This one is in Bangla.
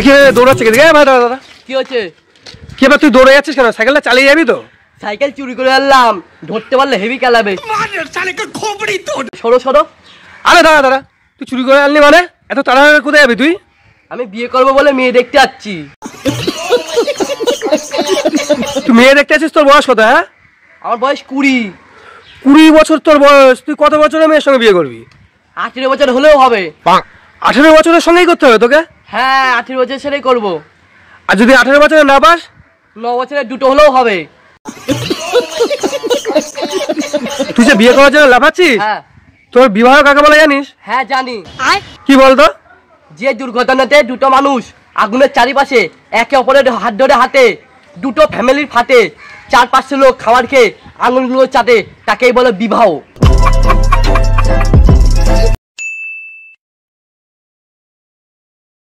কি দৌড়াচ্ছে কে? দাদা দাদা কি হচ্ছে? কি ব্যাপার, তুই দৌড়ে যাচ্ছিস কেন? সাইকেলটা চালিয়ে যাবি তো? সাইকেল চুরি করে আনলাম, ধরতে পারলে হেভি খেলাবে। সরো সরো। আরে দাদা দাদা, তুই চুরি করে আনলি মানে? এত তাড়াতাড়ি কোথায় যাবি তুই? আমি বিয়ে করবো বলে মেয়ে দেখতে যাচ্ছি। তুই মেয়ে দেখতে আছিস? তোর বয়স কত? হ্যাঁ, আমার বয়স 20। 20 বছর তোর বয়স? তুই কত বছরের মেয়ের সঙ্গে বিয়ে করবি? 18 বছর হলেও হবে। 18 বছরের সঙ্গেই করতে হবে তোকে? হ্যাঁ, 18 বছর ছেলেই করবো। আর যদি 18 বছরে না পাস? 9 বছরের দুটো হলেও হবে। তুই যে বিয়ে করার জন্য লাফাচ্ছিস, হ্যাঁ। তোর বিবাহ কাকে বলে জানিস? হ্যাঁ জানি। কি বলতো? যে দুর্ঘটনাতে দুটো মানুষ আগুনের চারিপাশে একে অপরের হাত ধরে হাতে, দুটো ফ্যামিলির ফাটে, 4-500 লোক খাবার খেয়ে আঙুলগুলো চাটে, তাকেই বলে বিবাহ।